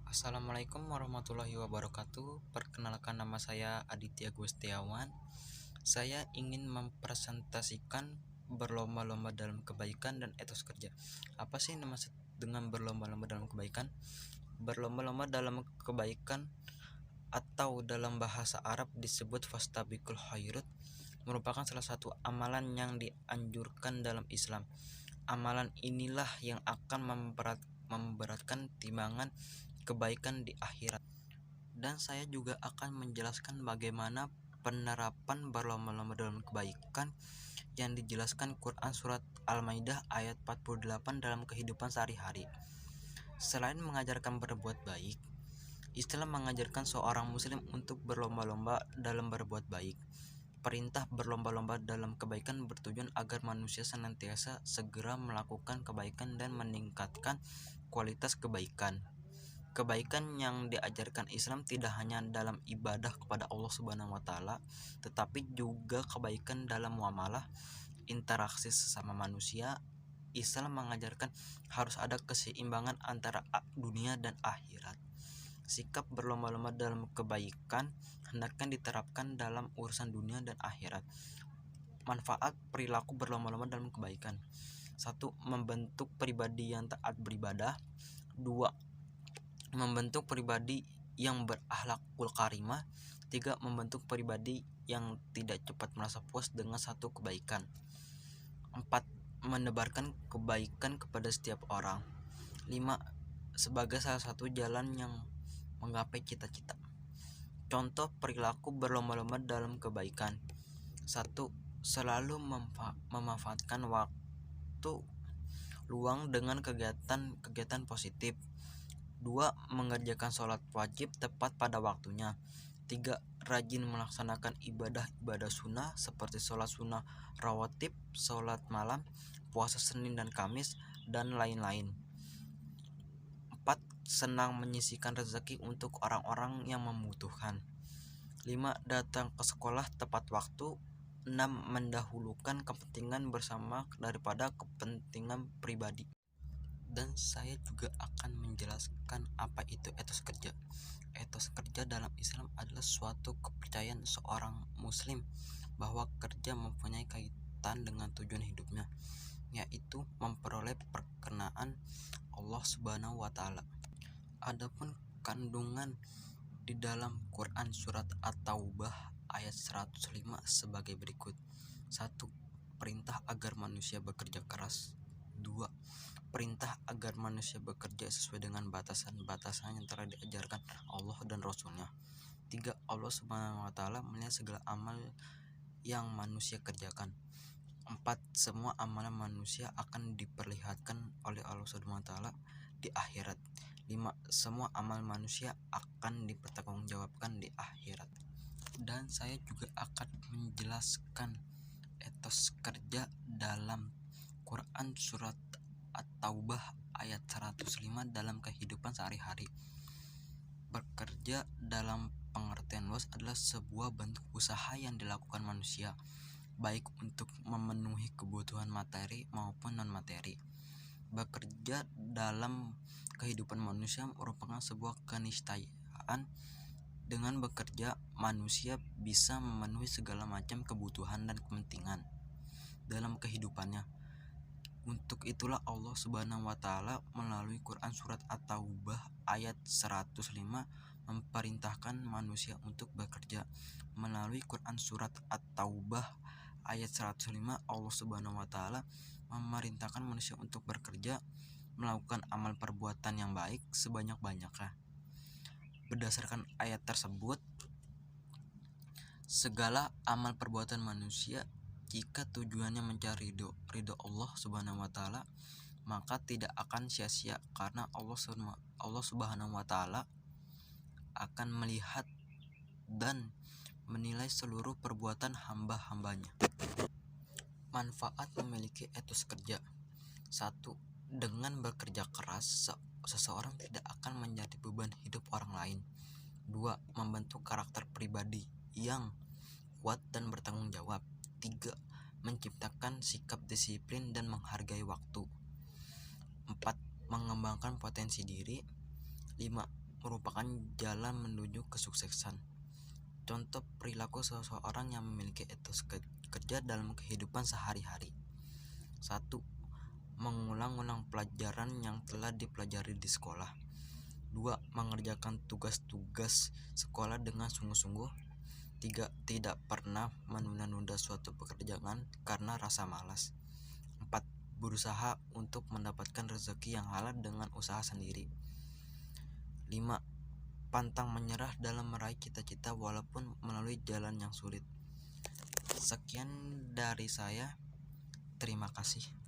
Assalamualaikum warahmatullahi wabarakatuh. Perkenalkan, nama saya Aditya Gustiawan. Saya ingin mempresentasikan berlomba-lomba dalam kebaikan dan etos kerja. Apa sih maksud dengan berlomba-lomba dalam kebaikan? Berlomba-lomba dalam kebaikan atau dalam bahasa Arab disebut fastabiqul khairat merupakan salah satu amalan yang dianjurkan dalam Islam. Amalan inilah yang akan memberatkan timbangan kebaikan di akhirat. Dan saya juga akan menjelaskan bagaimana penerapan berlomba-lomba dalam kebaikan yang dijelaskan Quran surat Al-Maidah ayat 48 dalam kehidupan sehari-hari. Selain mengajarkan berbuat baik, Islam mengajarkan seorang muslim untuk berlomba-lomba dalam berbuat baik. Perintah berlomba-lomba dalam kebaikan bertujuan agar manusia senantiasa segera melakukan kebaikan dan meningkatkan kualitas kebaikan. Kebaikan yang diajarkan Islam tidak hanya dalam ibadah kepada Allah Subhanahu wa taala, tetapi juga kebaikan dalam muamalah, interaksi sesama manusia. Islam mengajarkan harus ada keseimbangan antara dunia dan akhirat. Sikap berlomba-lomba dalam kebaikan hendaknya diterapkan dalam urusan dunia dan akhirat. Manfaat perilaku berlomba-lomba dalam kebaikan: 1. Membentuk pribadi yang taat beribadah. 2. Membentuk pribadi yang berakhlakul karimah. 3. Membentuk pribadi yang tidak cepat merasa puas dengan satu kebaikan. 4. Menebarkan kebaikan kepada setiap orang. 5. Sebagai salah satu jalan yang menggapai cita-cita. Contoh perilaku berlomba-lomba dalam kebaikan: 1. Selalu memanfaatkan waktu luang dengan kegiatan positif. 2. Mengerjakan sholat wajib tepat pada waktunya. 3. Rajin melaksanakan ibadah sunnah seperti sholat sunnah rawatib, sholat malam, puasa Senin dan Kamis, dan lain-lain. 4. Senang menyisihkan rezeki untuk orang-orang yang membutuhkan. 5. Datang ke sekolah tepat waktu. 6. Mendahulukan kepentingan bersama daripada kepentingan pribadi. Dan saya juga akan menjelaskan apa itu etos kerja. Etos kerja dalam Islam adalah suatu kepercayaan seorang muslim bahwa kerja mempunyai kaitan dengan tujuan hidupnya, yaitu memperoleh perkenaan Allah Subhanahu wa taala. Adapun kandungan di dalam Quran surat At-Taubah ayat 105 sebagai berikut. 1. Perintah agar manusia bekerja keras. 2. Perintah agar manusia bekerja sesuai dengan batasan-batasan yang telah diajarkan Allah dan Rasulnya. 3. Allah Subhanahu wa taala melihat segala amal yang manusia kerjakan. 4. Semua amalan manusia akan diperlihatkan oleh Allah Subhanahu wa taala di akhirat. 5. Semua amal manusia akan dipertanggungjawabkan di akhirat. Dan saya juga akan menjelaskan etos kerja dalam Quran surat At-Taubah ayat 105 dalam kehidupan sehari-hari. Bekerja dalam pengertian luas adalah sebuah bentuk usaha yang dilakukan manusia, baik untuk memenuhi kebutuhan materi maupun non-materi. Bekerja dalam kehidupan manusia merupakan sebuah keniscayaan. Dengan bekerja, manusia bisa memenuhi segala macam kebutuhan dan kepentingan dalam kehidupannya. Untuk itulah Allah Subhanahu wa taala melalui Quran surat At-Taubah ayat 105 memerintahkan manusia untuk bekerja. Melalui Quran surat At-Taubah ayat 105, Allah Subhanahu wa taala memerintahkan manusia untuk bekerja, melakukan amal perbuatan yang baik sebanyak-banyaknya. Berdasarkan ayat tersebut, segala amal perbuatan manusia jika tujuannya mencari ridho Allah Subhanahu wa taala, maka tidak akan sia-sia karena Allah Subhanahu wa taala akan melihat dan menilai seluruh perbuatan hamba-hambanya. Manfaat memiliki etos kerja: 1. Dengan bekerja keras, seseorang tidak akan menjadi beban hidup orang lain. 2. Membentuk karakter pribadi yang kuat dan bertanggung jawab. 3. Menciptakan sikap disiplin dan menghargai waktu. 4. Mengembangkan potensi diri. 5. merupakan jalan menuju kesuksesan. Contoh perilaku seseorang yang memiliki etos kerja dalam kehidupan sehari-hari. 1. Mengulang-ulang pelajaran yang telah dipelajari di sekolah. 2. Mengerjakan tugas-tugas sekolah dengan sungguh-sungguh. 3. Tidak pernah menunda-nunda suatu pekerjaan karena rasa malas. 4. Berusaha untuk mendapatkan rezeki yang halal dengan usaha sendiri. 5. Pantang menyerah dalam meraih cita-cita walaupun melalui jalan yang sulit. Sekian dari saya. Terima kasih.